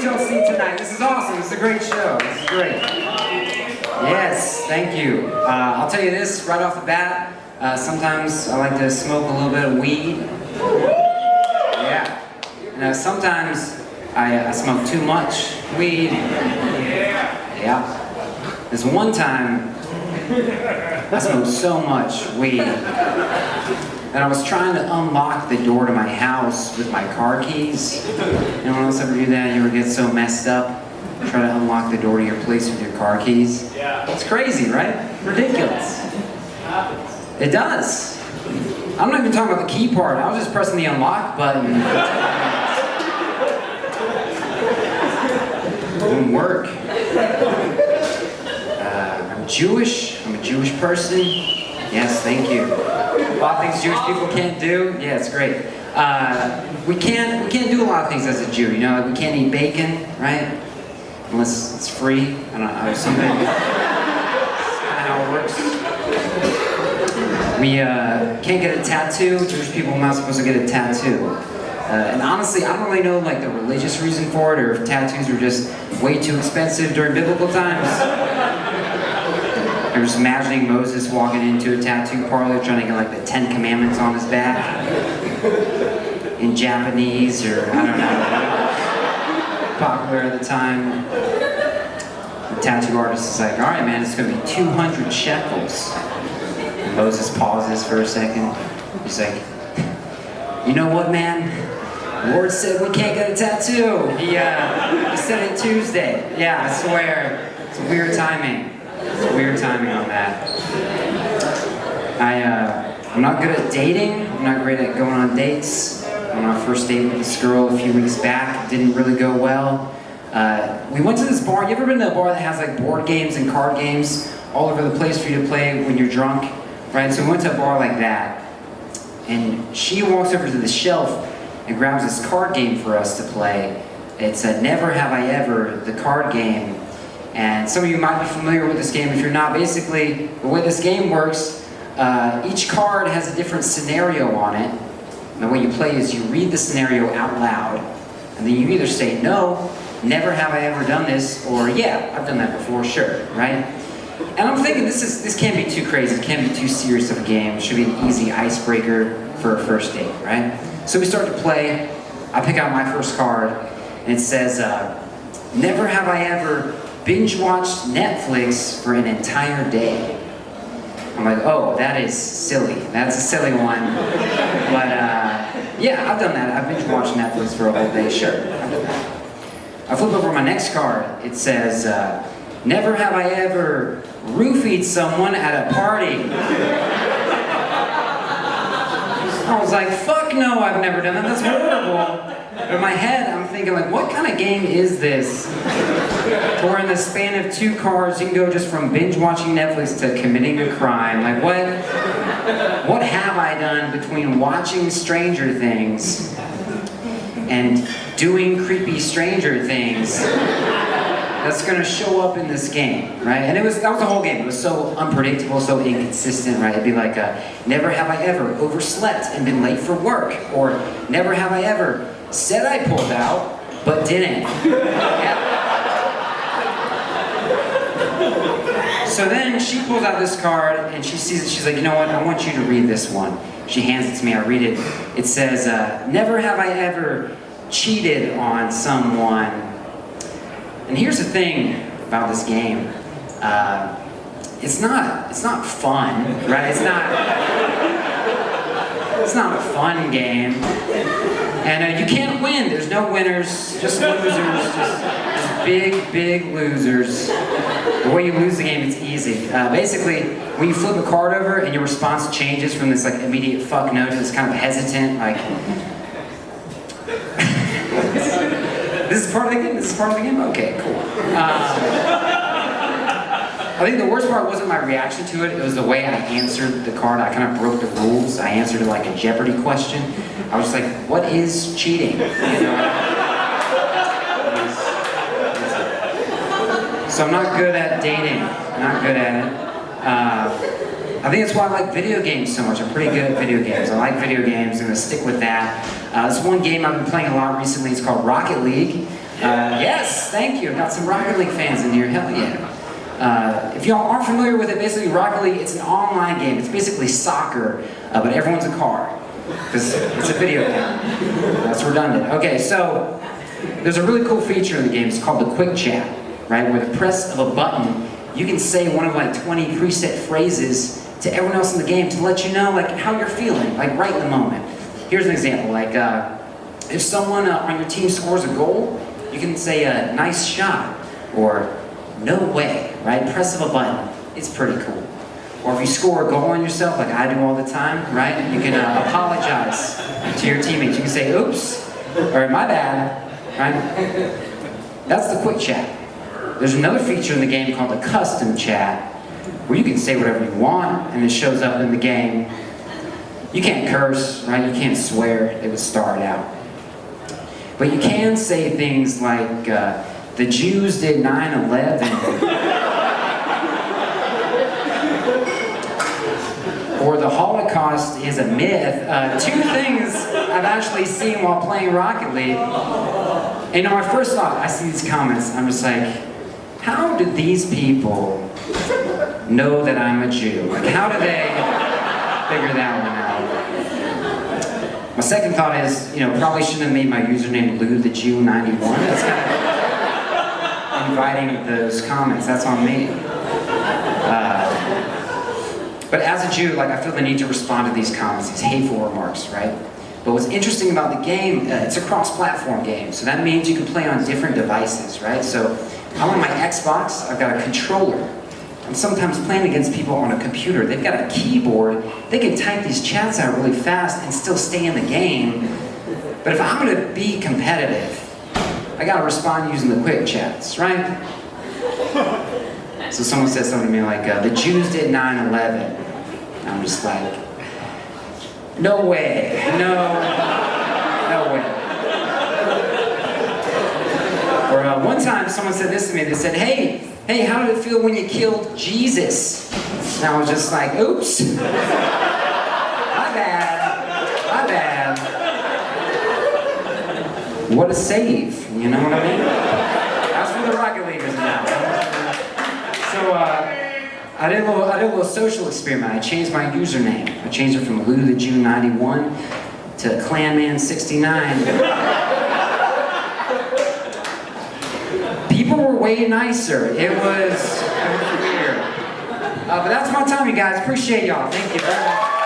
y'all see tonight. This is awesome. This is a great show. This is great. Yes, thank you. I'll tell you this right off the bat. Sometimes I like to smoke a little bit of weed. Yeah. And sometimes I smoke too much weed. Yeah. This one time, I smoked so much weed that I was trying to unlock the door to my house with my car keys. Anyone else ever do that? You ever get so messed up? Try to unlock the door to your place with your car keys? Yeah. It's crazy, right? Ridiculous. It does. I'm not even talking about the key part. I was just pressing the unlock button. It wouldn't work. I'm Jewish. I'm a Jewish person. Yes, thank you. A lot of things Jewish people can't do. Yeah, it's great. We can't do a lot of things as a Jew. You know, like we can't eat bacon, right? Unless it's free. I don't know. Something. That's kind of how it works. We can't get a tattoo. Jewish people are not supposed to get a tattoo. And honestly, I don't really know like the religious reason for it, or if tattoos were just way too expensive during biblical times. I'm just imagining Moses walking into a tattoo parlor trying to get like the 10 Commandments on his back in Japanese, or I don't know, popular at the time. The tattoo artist is like, all right, man, it's gonna be 200 shekels. And Moses pauses for a second. He's like, you know what, man? The Lord said we can't get a tattoo. He said it Tuesday. Yeah, I swear. It's weird timing. It's weird timing on that. I'm not good at dating. I'm not great at going on dates. On our first date with this girl a few weeks back, it didn't really go well. We went to this bar. You ever been to a bar that has like board games and card games all over the place for you to play when you're drunk? Right, so we went to a bar like that. And she walks over to the shelf and grabs this card game for us to play. It's a Never Have I Ever, the card game. And some of you might be familiar with this game. If you're not, basically, the way this game works, each card has a different scenario on it. And the way you play is you read the scenario out loud, and then you either say, no, never have I ever done this, or yeah, I've done that before, sure, right? And I'm thinking this can't be too crazy, it can't be too serious of a game. It should be an easy icebreaker for a first date, right? So we start to play. I pick out my first card, and it says, never have I ever binge-watched Netflix for an entire day. I'm like, oh, that is silly. That's a silly one. But yeah, I've done that. I've binge-watched Netflix for a whole day, sure. I've done that. I flip over my next card. It says, never have I ever roofied someone at a party. I was like, fuck no, I've never done that. That's horrible. But in my head, I'm thinking, like, what kind of game is this? Where in the span of 2 cards, you can go just from binge-watching Netflix to committing a crime. Like, what have I done between watching Stranger Things and doing creepy Stranger Things that's gonna show up in this game, right? And that was the whole game. It was so unpredictable, so inconsistent, right? It'd be like, never have I ever overslept and been late for work, or never have I ever said I pulled out, but didn't. Yeah. So then she pulls out this card and she sees it, she's like, you know what, I want you to read this one. She hands it to me, I read it. It says, never have I ever cheated on someone. And here's the thing about this game. It's not fun, right? It's not a fun game. And you can't win. There's no winners, just losers, just big losers. The way you lose the game, it's easy. Basically, when you flip a card over and your response changes from this like immediate fuck no to this kind of hesitant, like, this is part of the game? This is part of the game? Okay, cool. I think the worst part wasn't my reaction to it, it was the way I answered the card. I kind of broke the rules. I answered it like a Jeopardy question. I was like, what is cheating? You know? So I'm not good at dating. Not good at it. I think that's why I like video games so much. I'm pretty good at video games. I like video games. I'm going to stick with that. This one game I've been playing a lot recently. It's called Rocket League. Yes, thank you. Got some Rocket League fans in here. Hell yeah. If y'all aren't familiar with it, basically Rocket League, it's an online game. It's basically soccer, but everyone's a car. Because it's a video game. That's redundant. Okay, so there's a really cool feature in the game. It's called the quick chat, right? Where the press of a button, you can say one of like 20 preset phrases to everyone else in the game to let you know like how you're feeling, like right in the moment. Here's an example, like if someone on your team scores a goal, you can say nice shot, or no way, right? Press of a button. It's pretty cool. Or if you score a goal on yourself, like I do all the time, right? You can apologize to your teammates. You can say, oops, or my bad, right? That's the quick chat. There's another feature in the game called the custom chat, where you can say whatever you want, and it shows up in the game. You can't curse, right? You can't swear. It would start out. But you can say things like, the Jews did 9/11. Or the Holocaust is a myth. Two things I've actually seen while playing Rocket League. And you know, my first thought, I see these comments, I'm just like, how did these people know that I'm a Jew? Like, how do they figure that one out? My second thought is, you know, probably shouldn't have made my username Lou the Jew 91. That's kind of inviting those comments. That's on me. But as a Jew, like, I feel the need to respond to these comments, these hateful remarks, right? But what's interesting about the game, it's a cross-platform game, so that means you can play on different devices, right? So I'm on my Xbox, I've got a controller. I'm sometimes playing against people on a computer. They've got a keyboard, they can type these chats out really fast and still stay in the game. But if I'm gonna be competitive, I gotta respond using the quick chats, right? So someone said something to me like, the Jews did 9/11. I'm just like, no way, no way. Or one time someone said this to me, they said, hey, how did it feel when you killed Jesus? And I was just like, oops, my bad. What a save, you know what I mean? That's for the Rocket Leaguers now. So, I did a little social experiment. I changed my username. I changed it from Lou the Jew 91 to Clanman 69. People were way nicer. It was weird. But that's my time, you guys. Appreciate y'all. Thank you very much.